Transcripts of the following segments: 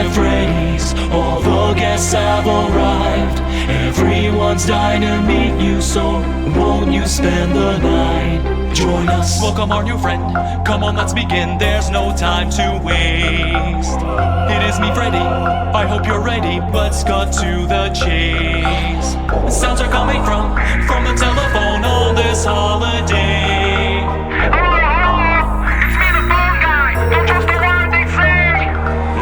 at Freddy's. All the guests have arrived. Everyone's dying to meet you, so won't you spend the night? Join us. Welcome our new friend. Come on, let's begin. There's no time to waste. It is me, Freddy. I hope you're ready. Let's cut to the chase. Sounds are coming from the telephone on this holiday. It's me, the phone guy. Don't trust a word they say.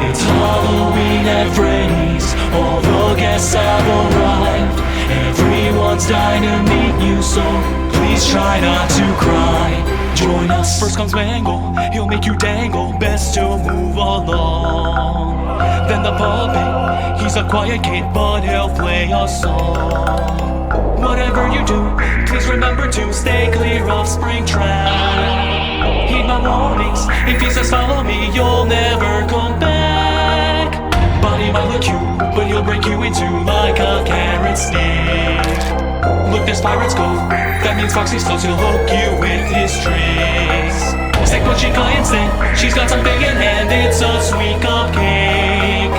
It's Halloween at Freddy's. All the guests have arrived. Everyone's dying to meet you, so please try not to cry. Join us. First comes Mangle, he'll make you dangle. Best to move along. Then the puppet, he's a quiet kid, but he'll play a song. Whatever you do, please remember to stay clear of Springtrap. Heed my warnings, if he says follow me, you'll never come back. Body might look cute, but he'll break you in two like a carrot stick. Look, there's Pirate's Cove, that means Foxy's close, he'll hook you with his tricks. Stick with Chica instead, she's got something in hand, it's a sweet cupcake.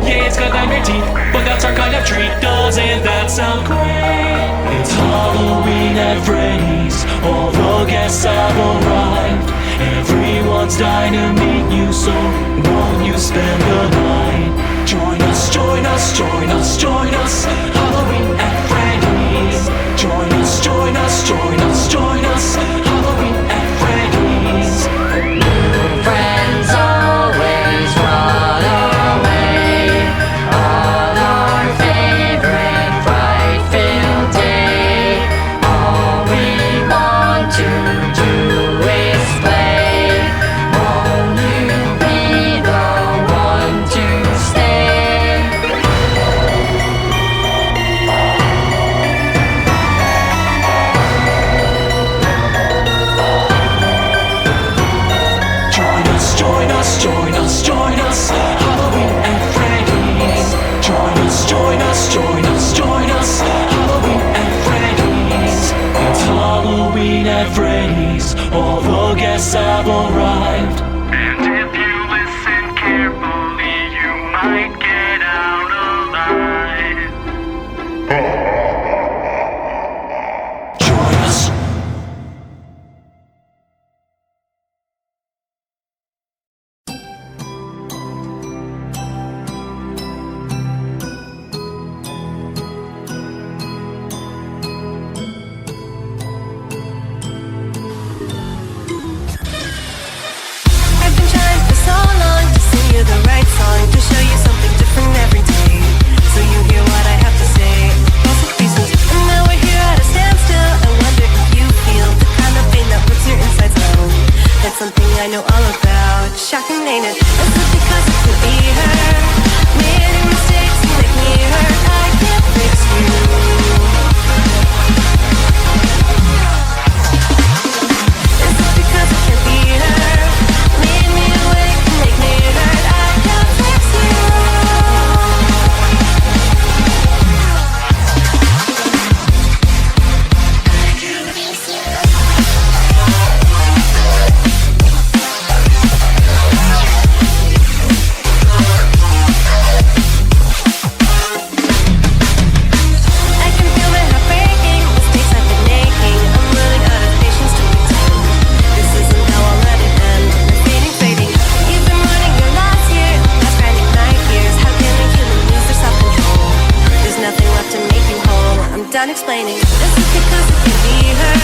Yeah, it's got 9 your teeth, but that's our kind of treat, doesn't that sound great? It's Halloween at Freddy's. All the guests have arrived. Everyone's dying to meet you, so won't you spend the night? Join us, join us, join us, join us. Halloween at Freddy's. Join us, join us, join us, join us. Halloween at Freddy's. Friends always run away on our favorite fright-filled day. All we want to do is play. Won't you be the one to stay? Join us, join us, join us, join us. Halloween at Freddy's. Join us, join us, join us, join us. Halloween at Freddy's. It's Halloween at Freddy's. All the guests have arrived. And if you listen carefully, you might get out alive. Join us. I've been trying for so long to sing you the right song, to show you something different every day, so you hear what I have to say. Lots of reasons, and now we're here at a standstill. I wonder if you feel the kind of pain that puts your insides low. That's something I know all about. Shocking, ain't it? Is it because it could be her? Made any mistakes and make me hurt. I can't fix you. Is it because it can't be her? Made me awake and make me hurt. I can't fix you. I can feel my heart breaking, mistakes I've been making. I'm running out of patience to pretend. This isn't how I'll let it end. Fading, fading. You've been running your last year, last grinding night years. How can a human lose their self-control? There's nothing left to make you whole. I'm done explaining. This is because it can be her.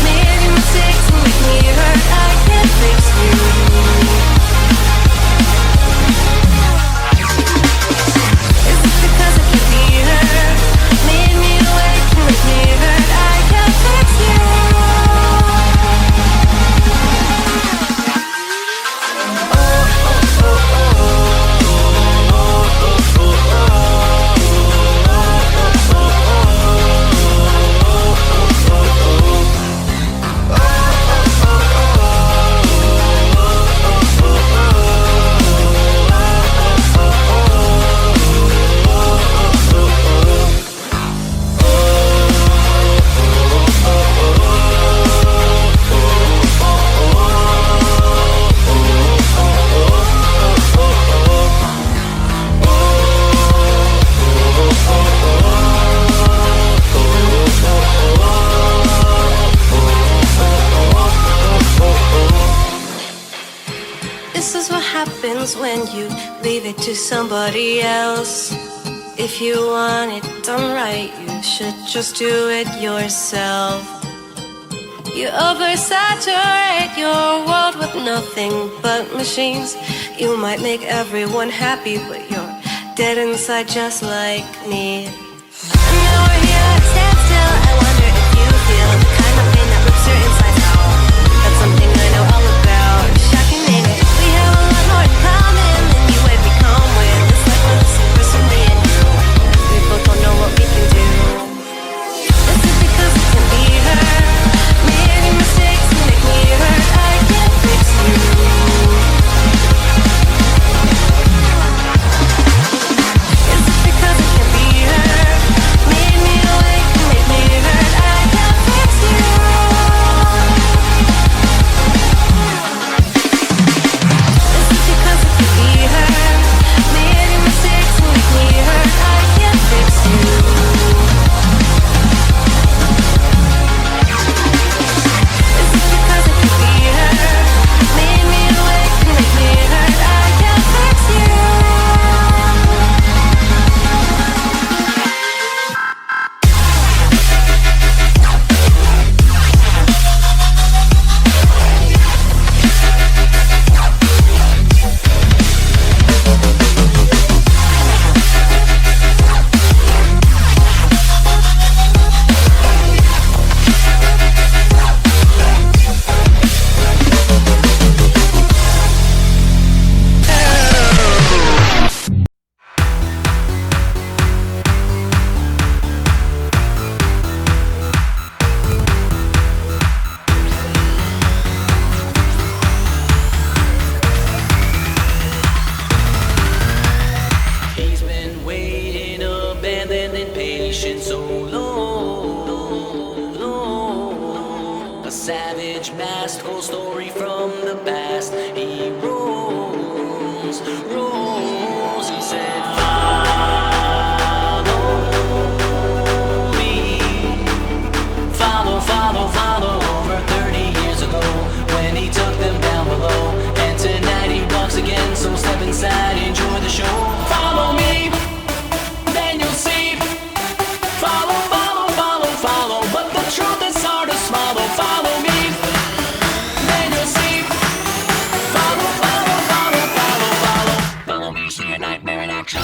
Made mistakes and make me hurt. I can't fix you. Is it because it can be her? Made me awake and make me hurt. I can't fix you. feels when you leave it to somebody else. If you want it done right, you should just do it yourself. You oversaturate your world with nothing but machines. You might make everyone happy, but you're dead inside just like me. And now we're here at a standstill. I wonder if you feel the kind of pain that rips your insides out. That's something I know all about. Shocking, ain't it? We have a lot more in common than you would become with. It's like we're the same person, me and you. We both don't know what we can do. Is it because it can be hurt? Many mistakes can make me hurt. I can't fix you. Is it because it can be hurt? Made me awake and made me hurt. I can't fix you. Is it because it can be hurt? Many mistakes can make me hurt. I can't fix you. Is it because it can be hurt? Made me awake and made me hurt. I can't fix you. He's been waiting, abandoned and patient so long. A savage masked old story from the past. He rolls. He said, follow me. Follow. Over 30 years ago, when he took them down below. And tonight he walks again, so step inside, enjoy the show. Follow me, then you'll see. Follow. But the truth is hard to swallow. Follow me, then you'll see. Follow. Follow me, see a nightmare in action.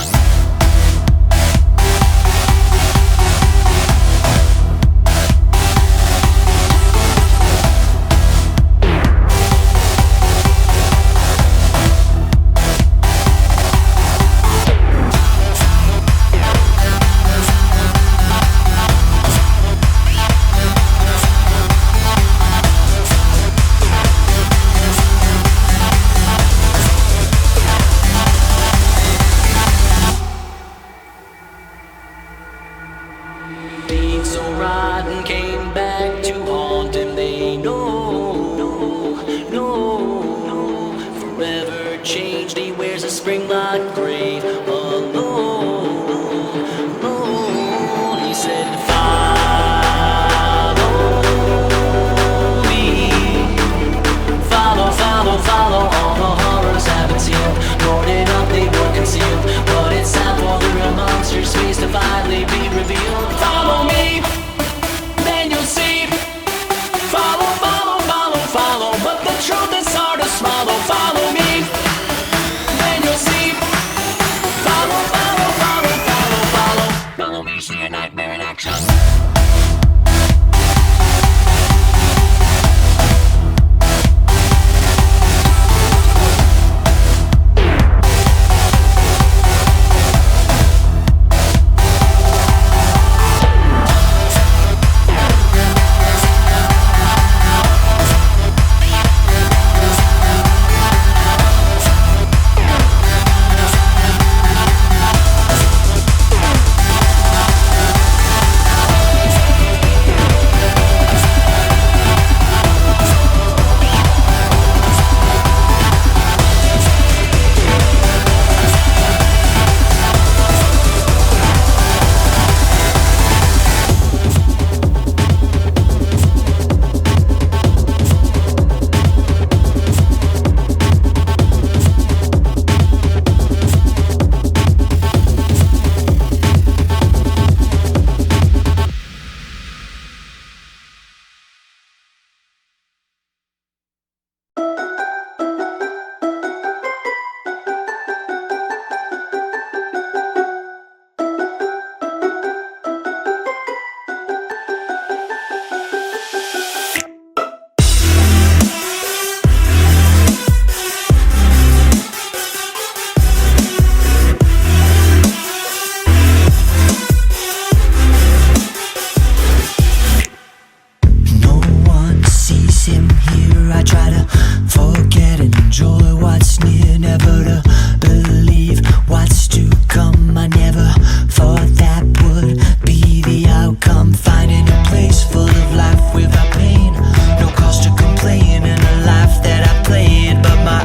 I try to forget and enjoy what's near, never to believe what's to come. I never thought that would be the outcome. Finding a place full of life without pain, no cause to complain, and a life that I played. But my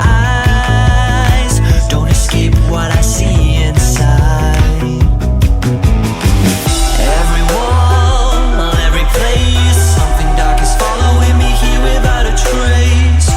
eyes don't escape what I see inside. Every wall, every place, something dark is following me here without a trace.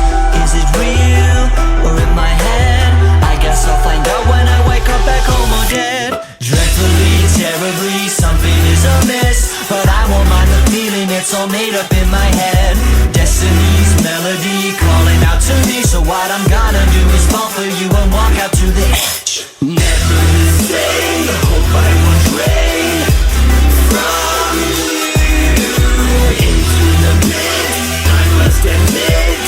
Is it real or in my head? I guess I'll find out when I wake up back home or dead. Dreadfully, terribly, something is amiss, but I won't mind the feeling, it's all made up in my head. Destiny's melody calling out to me, so what I'm gonna do is fall for you and walk out to the edge. Never the same, hope I won't stray from you into the mist. I must admit,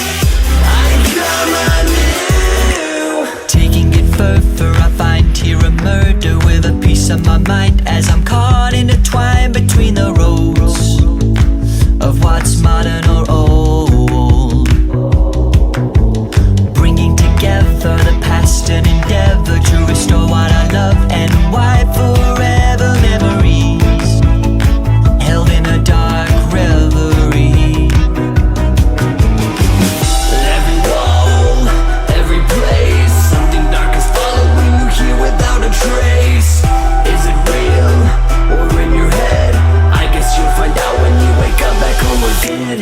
I come anew. Taking it further, I find here a murder with a piece of my mind, as I'm caught intertwined between the roads of what's modern or old, bringing together the past and endeavor to restore what I love and wipe forever memories held in a dark reverie. Every wall, every place, something dark is following you here without a trace. Is it real or in your head? I guess you'll find out when you wake up back home again.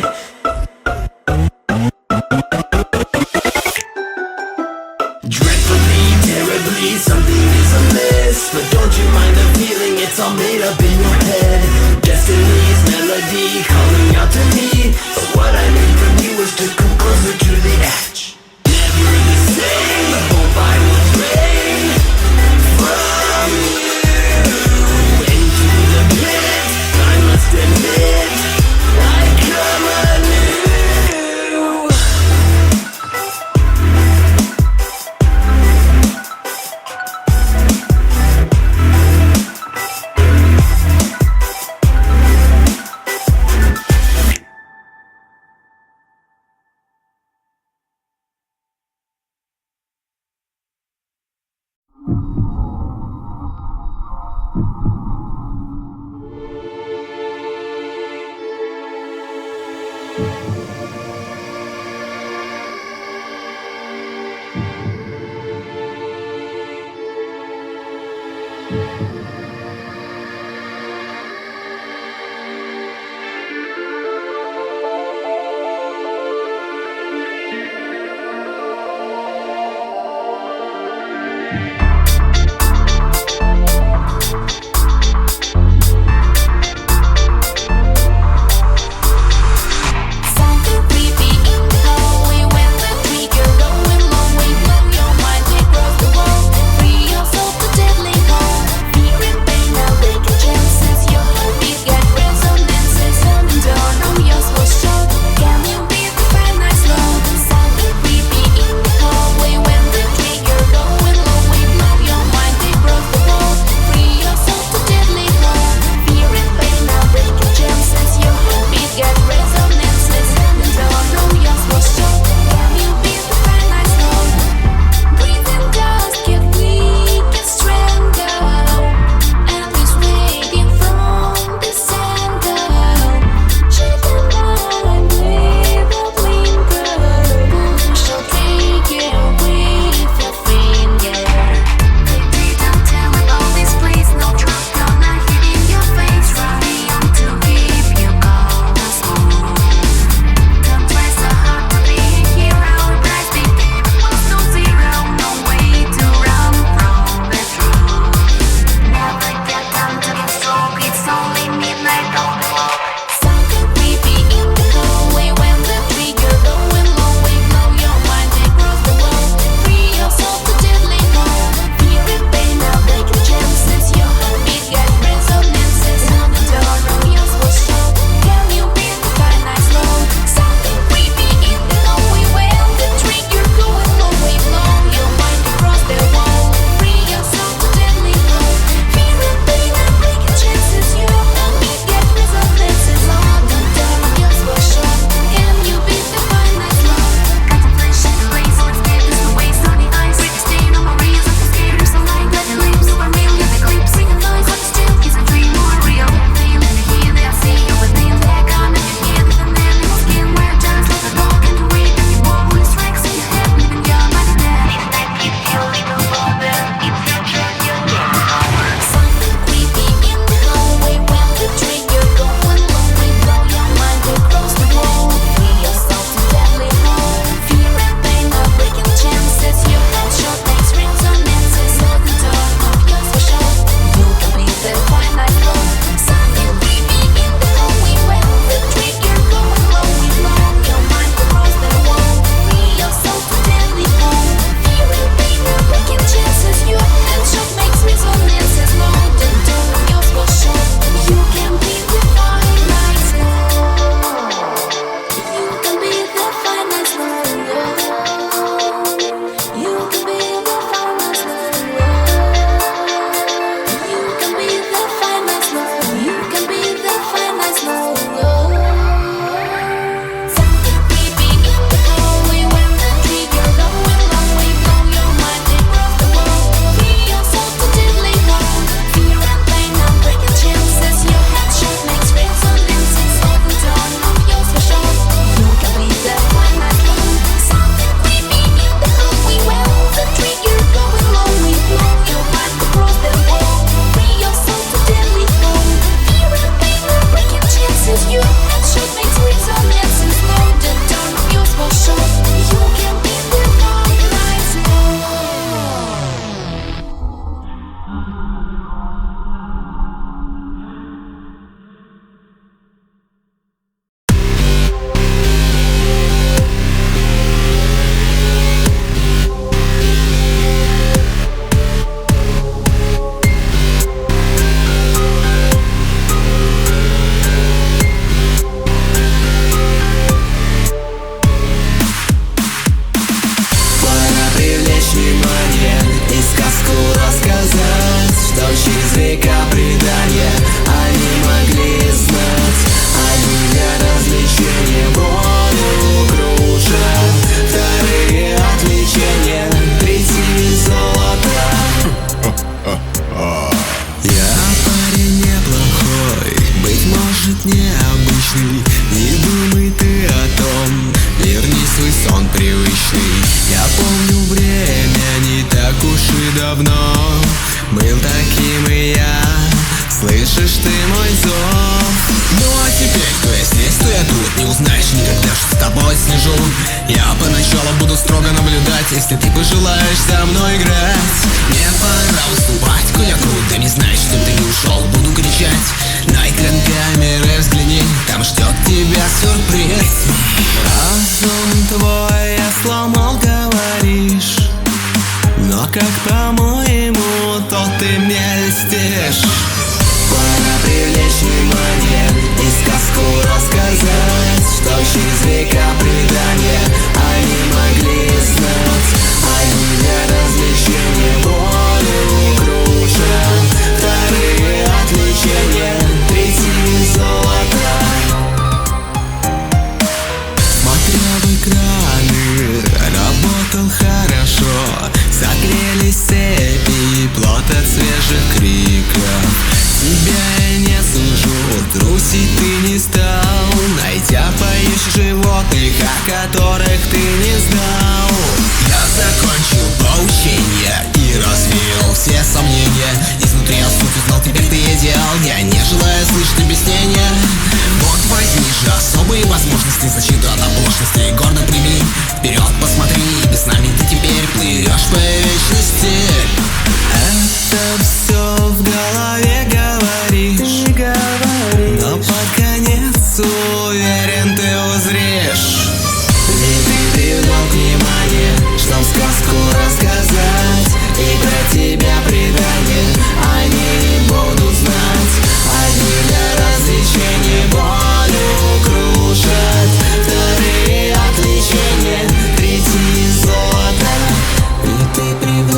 Dreadfully, terribly, something is amiss, but don't you mind the feeling, it's all made up in your head. Destiny's melody calling out to me, but what I need from you is to come closer to the edge. Never the same, hope I will stray from you into the pit. I must admit, I come anew. Я помню время не так уж и давно. Был таким и я, слышишь ты мой зов? Ну а теперь, то я здесь, то я тут. Не узнаешь никогда, что с тобой сижу. Я поначалу буду строго наблюдать, если ты пожелаешь со мной играть. Мне пора уступать, коль я крут. Да не знаешь, чтоб ты не ушел, буду кричать. На экран камеры взгляни, там ждет тебя сюрприз. Разум твой я сломал, говоришь, но как по-моему, то ты мне льстишь. Пора привлечь внимание и сказку рассказать, что через века предания они могли знать. Они для развлечения волю кружат, вторые отвлечения, третьи золота. Смотрел в экраны, работал хорошо. Согрелись цепи, плод от свежих криков. Тебя я не сужу, трусить ты не стал, найдя поющих животных, о которых ты не знал. Я закончил поучение и развеял все сомнения. Изнутри я суть узнал, теперь ты идеал. Я не желаю слышать объяснения. Вот возьми же особые возможности, защиту от оплошности гордо прими. Вперед посмотри, без нами ты теперь плывешь по вечности. Это все в голове говоришь, но под конец уверен ты узришь. Ведь ты привлек внимание, чтоб сказку рассказать, и про тебя предания они не будут знать. Одни для развлечения волю кружат, вторые отвлечения, третьи золото. Ведь ты привлек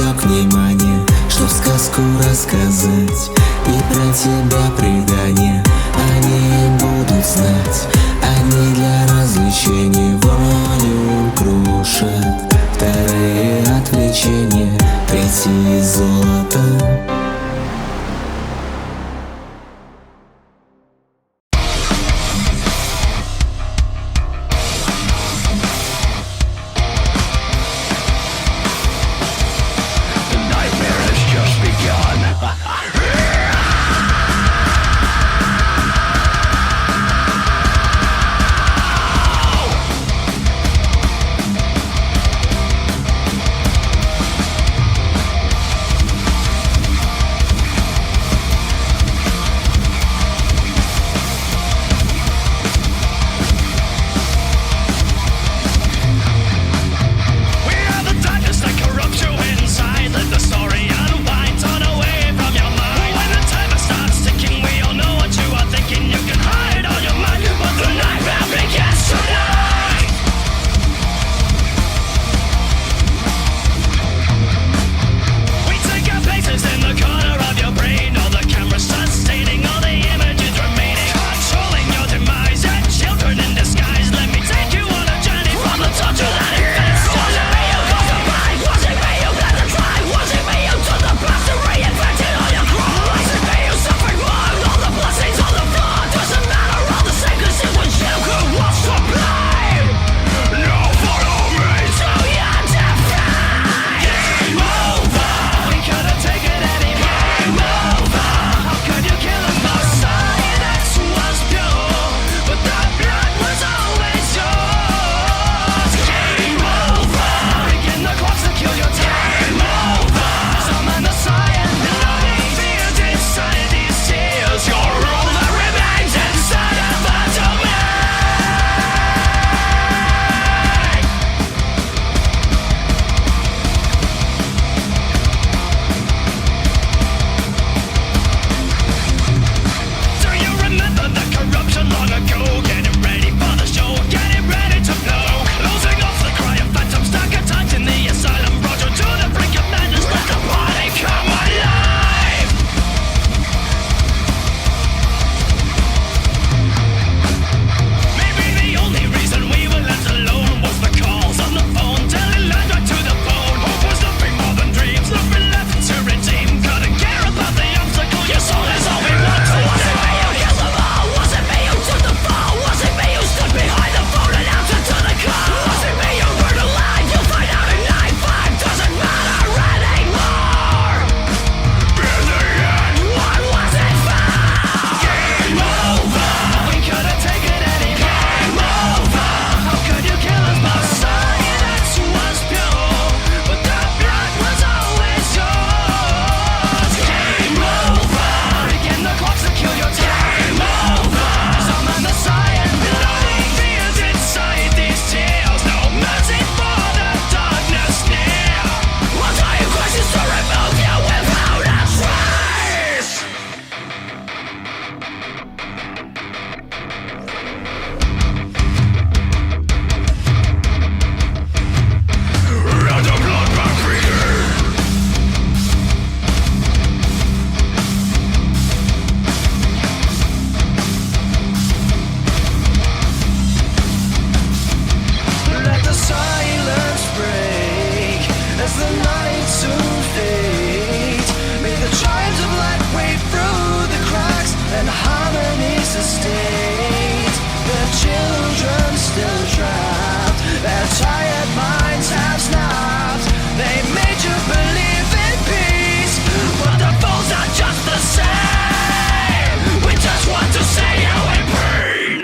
still trapped. Their tired minds have snapped. They made you believe in peace, but the foes are just the same. We just want to see you in pain.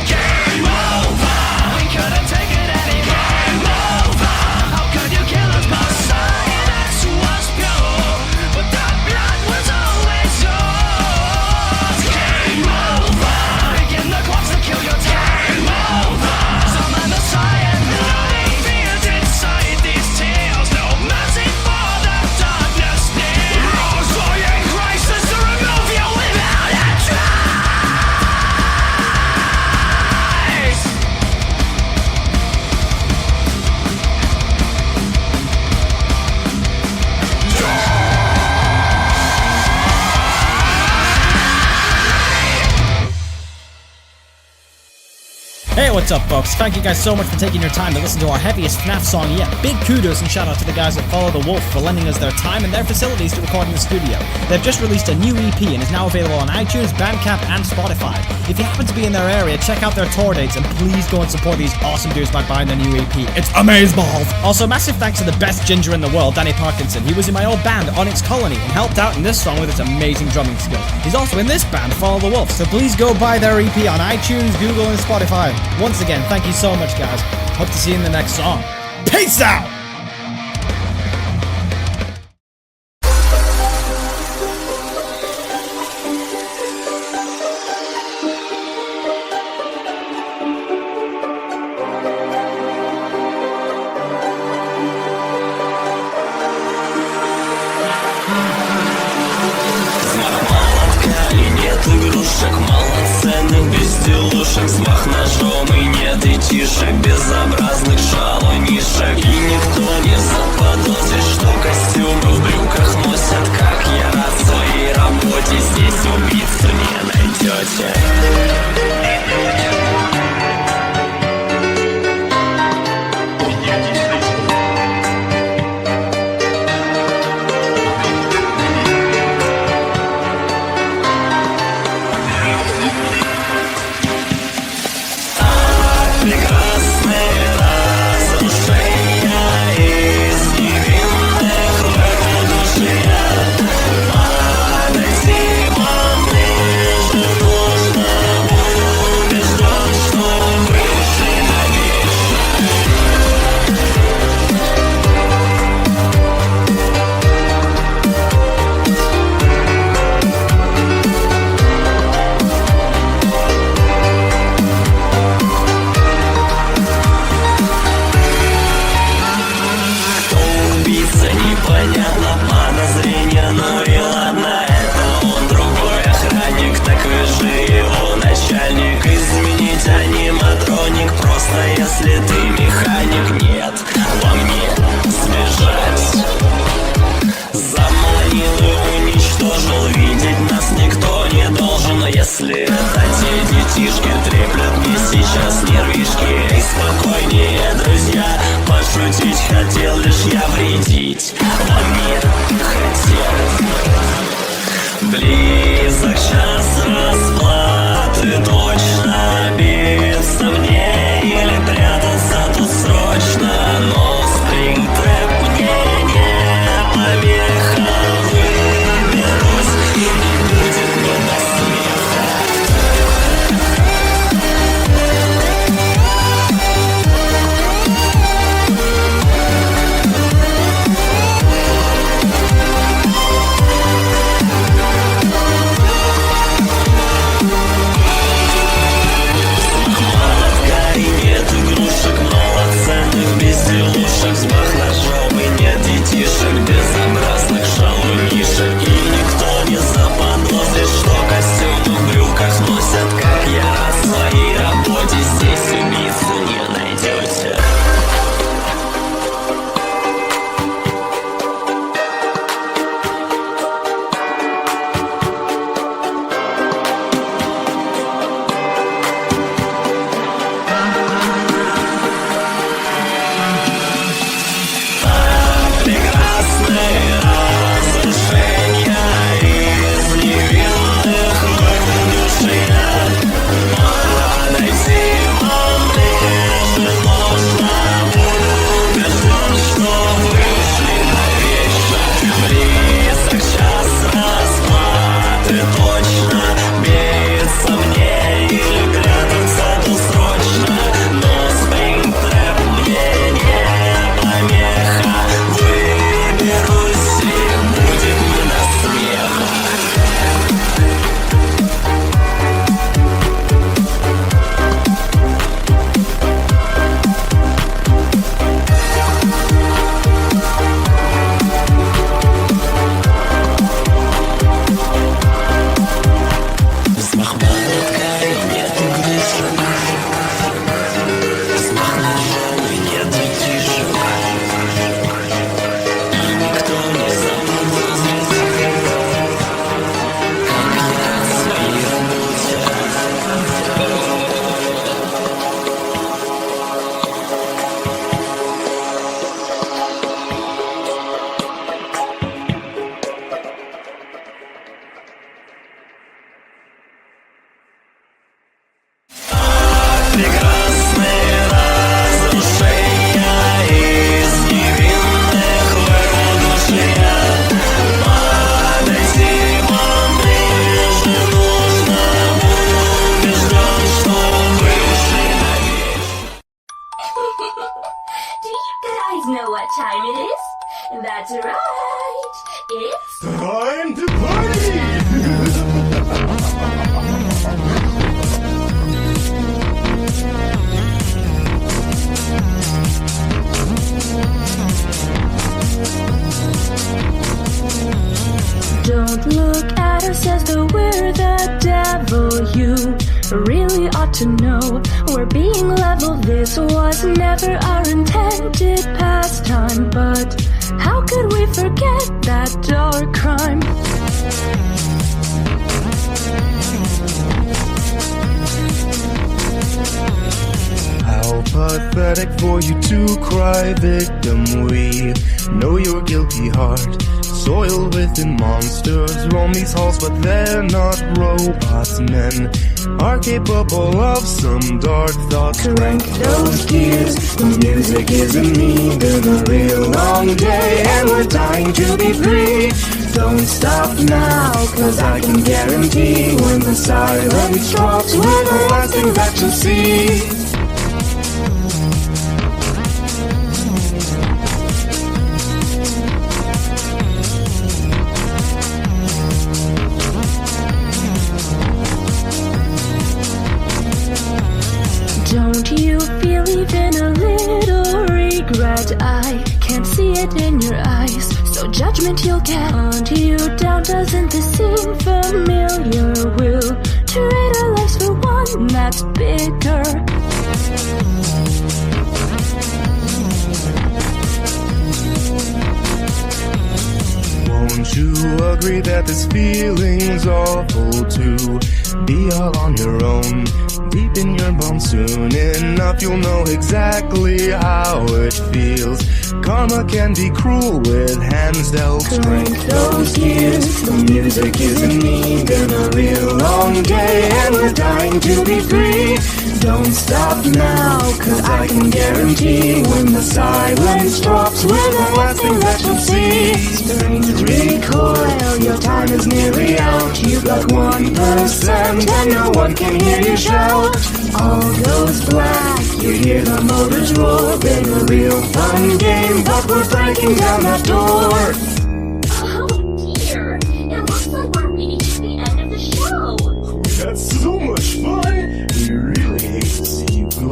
Game over. We couldn't take it anymore. Game over. How could you kill us? My silence was pure, but the blood was always yours. Game over. Begin the clocks to kill your time. Game over. Summon the cyanide. Fears inside these tears. No mercy for the darkness near. Rosalind crisis to remove you without a trace. Hey, what's up, folks? Thank you guys so much for taking your time to listen to our heaviest FNAF song yet. Big kudos and shout out to the guys at Follow the Wolf for lending us their time and their facilities to record in the studio. They've just released a new EP and is now available on iTunes, Bandcamp, and Spotify. If you happen to be in their area, check out their tour dates and please go and support these awesome dudes by buying their new EP. It's amazeballs! Also, massive thanks to the best ginger in the world, Danny Parkinson. He was in my old band, Onyx Colony, and helped out in this song with its amazing drumming skill. He's also in this band, Follow the Wolf, so please go buy their EP on iTunes, Google, and Spotify. Once again, thank you so much, guys. Hope to see you in the next song. Peace out! Игрушек, малоценных безделушек, взмах ножом и нет идишек, безобразных шалунишек. И никто не заподозрит, что костюмы в брюках носят, как я рад своей работе. Здесь убийц не найдете. Если ты механик, нет во мне сбежать. Заманил и уничтожил, видеть нас никто не должен. Но если это те детишки, треплют мне сейчас нервишки. Эй, спокойнее, друзья, пошутить хотел лишь я вредить. Вам мир хотел. Близок час расплаты, точно биться мне или прятаться тут срочно. Но спрингтрап мне не помеха, выберусь и не будет мне до смеха. what time it is? That's right. It's Time to party! Don't look at us as though we're the devil. You really ought to know we're being level. This was never our intended pastime, but how could we forget that dark crime? How pathetic for you to cry victim. We know your guilty heart, soiled within monsters, roam these halls, but they're not robots. Men are capable of some dark thoughts. Crank those gears, the music isn't me. Been a real long day and we're dying to be free. Don't stop now, cause I can guarantee when the silence drops, we're the last thing that you'll see. Don't you feel even a little regret? I can't see it in your eyes, so judgment you'll get. Hunt you down, doesn't this seem familiar? We'll trade our lives for one that's bigger. Won't you agree that this feeling's awful to be all on your own? Deep in your bones, soon enough you'll know exactly how it feels. Karma can be cruel with hands dealt. Crank those gears, the music isn't me. Been a real long day and we're dying to be free. Don't stop now, cause I can guarantee when the silence drops, we're the last thing that you'll see. Strings recoil, your time is nearly out. You've got 1% and no one can hear you shout. All goes black, you hear the motors roar. Been a real fun game, but we're breaking down that door. oh dear. It looks like we're reaching the end of the show. We had so much fun! We really hate to see you go.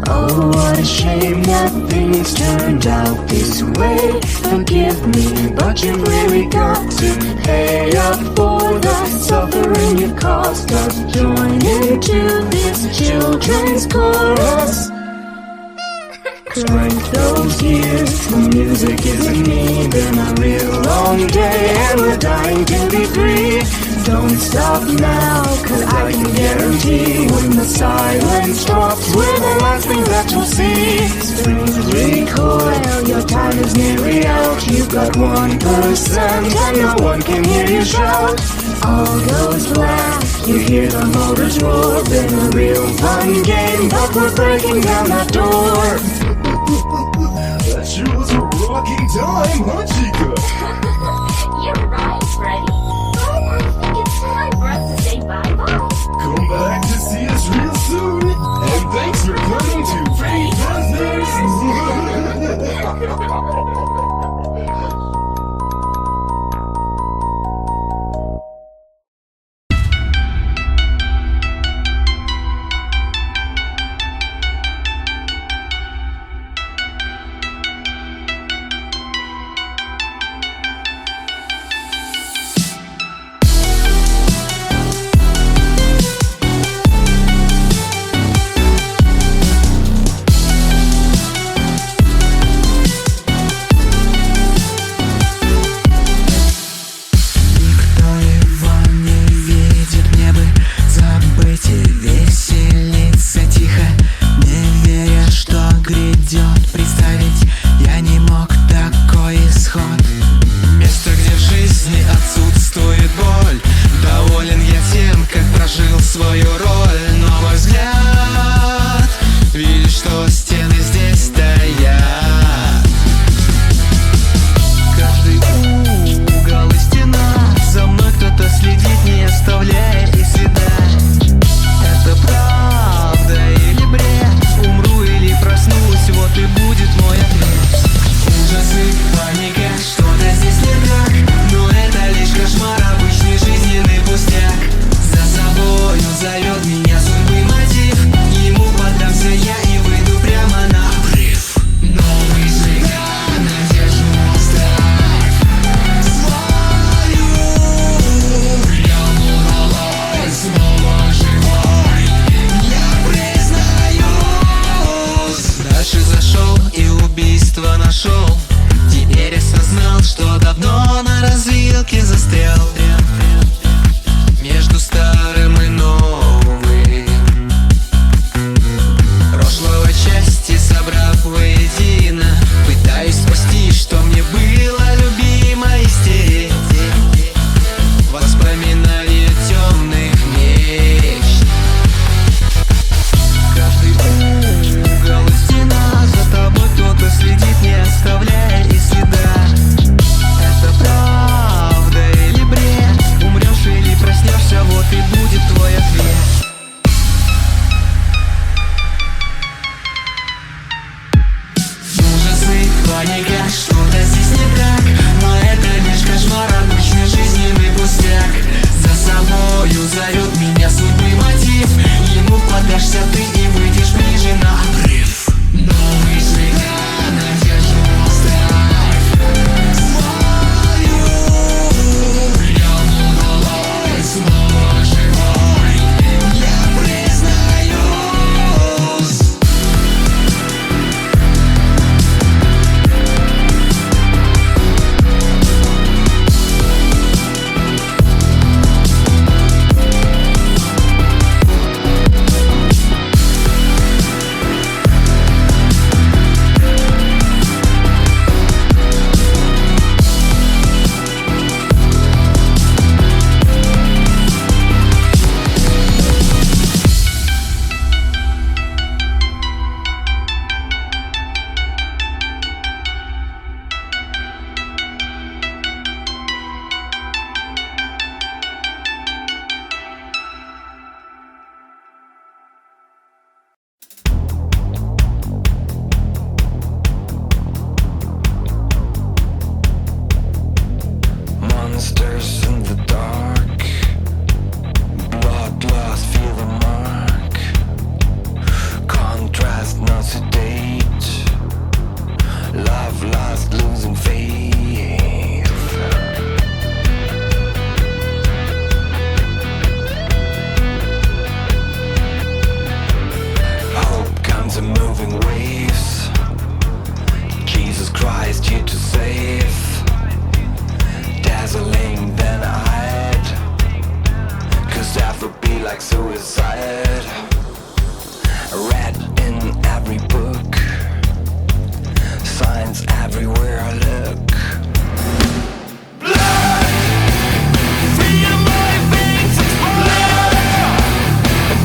Oh, what a shame that things turned out this way. Forgive me, but you've really got to pay up for the suffering you caused us. Join into this children's chorus. Crank those gears, the music isn't me. Been a real long day and we're dying to be free. Don't stop now, cause I can guarantee when the silence drops, we're the last thing that you'll see. Strings recoil, your time is nearly out. You've got 1% and no one can hear you shout. All goes black, you hear the motors roar. Been a real fun game, but we're breaking down that door. That sure was a rocking time, huh, Chica? You're right, Freddy. But I think it's time for us to say bye-bye. Come back to see us real soon, and thanks for coming to Freddy be like suicide. Read in every book, signs everywhere I look. Blood, feel my veins explode.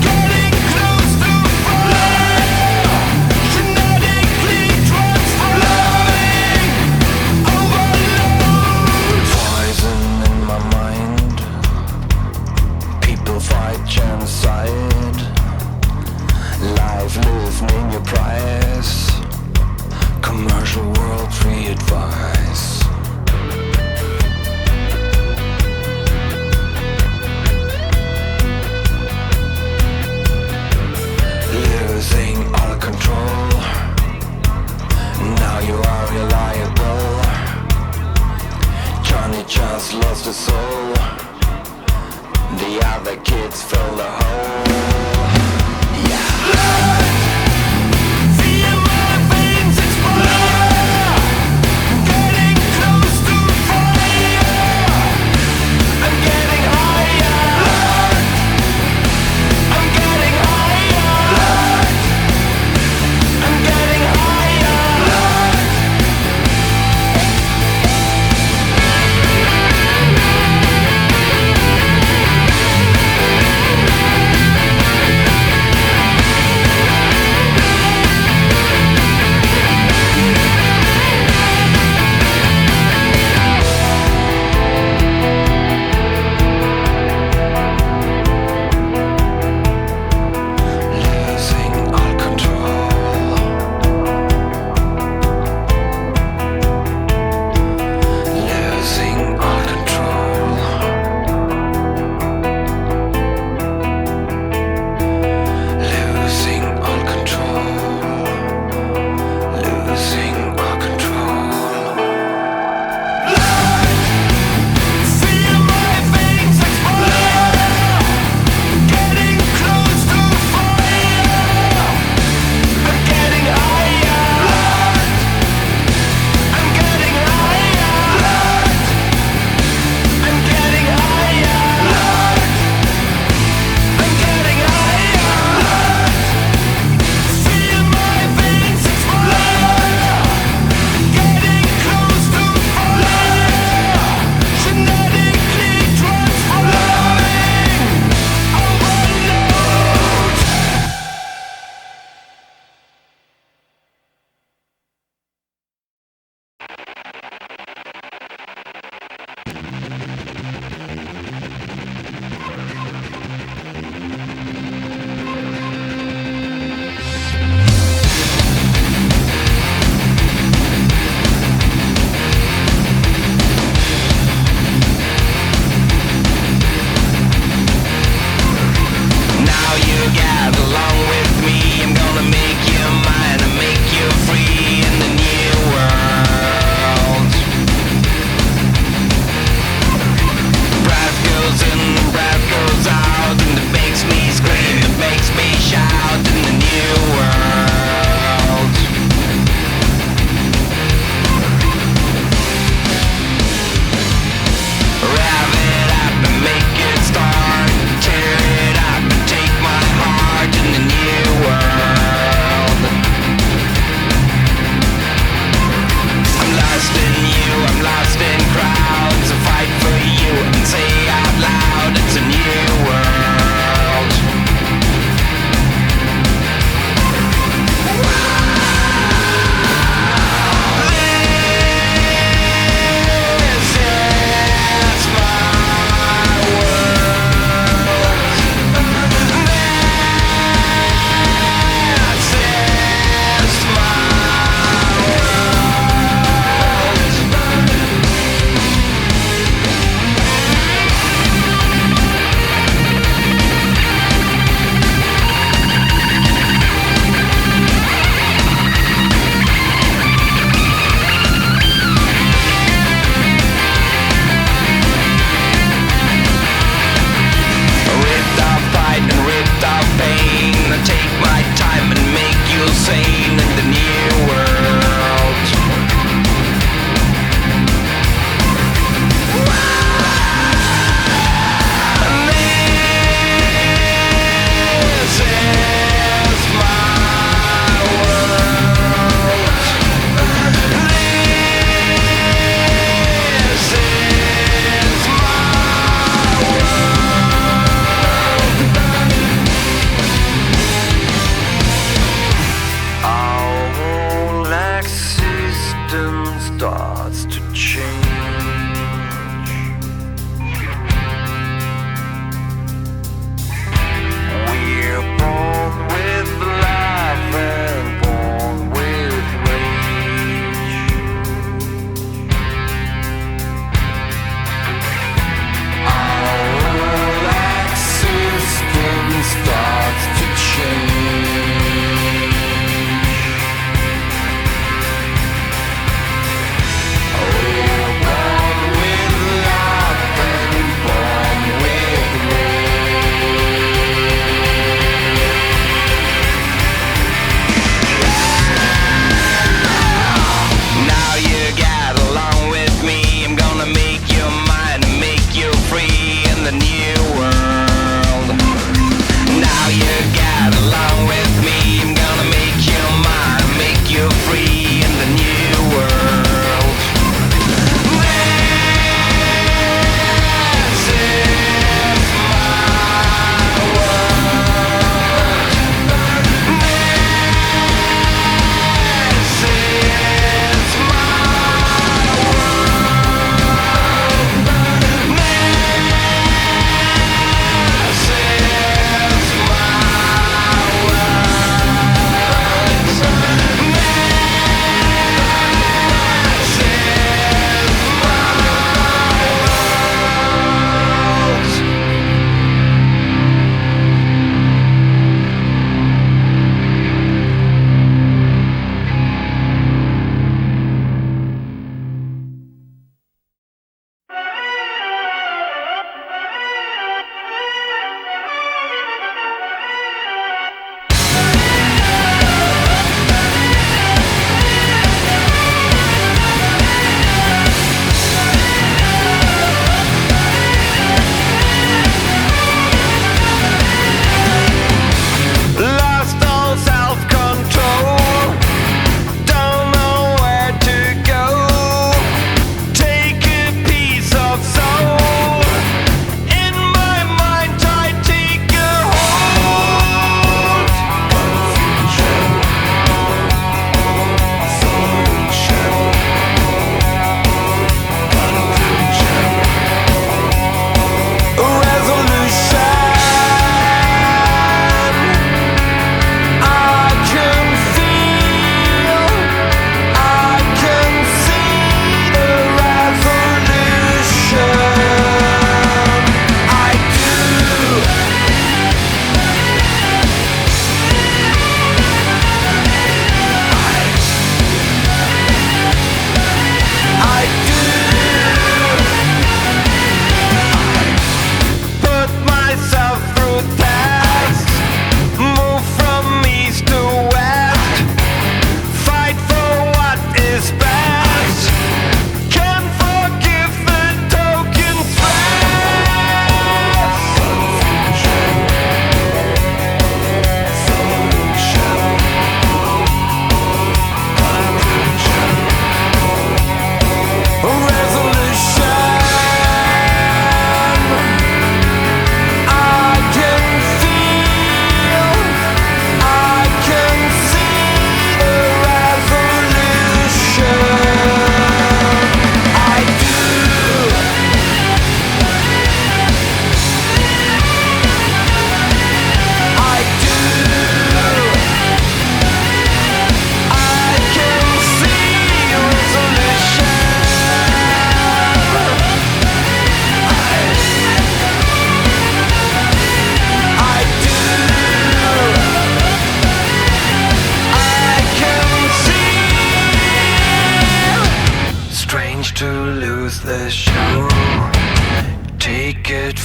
Getting close to fire. Genetically transforming. Overload. Poison in my mind. People fight genocide. Life lived in your price. Commercial world free advice. Losing all control. Now you are reliable. Johnny just lost his soul. The other kids fill the hole. Feel my veins explode. Getting close to fire. I'm getting higher. I'm getting higher. I'm getting higher.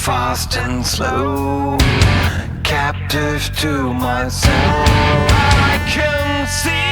fast and slow, captive to myself. I can see.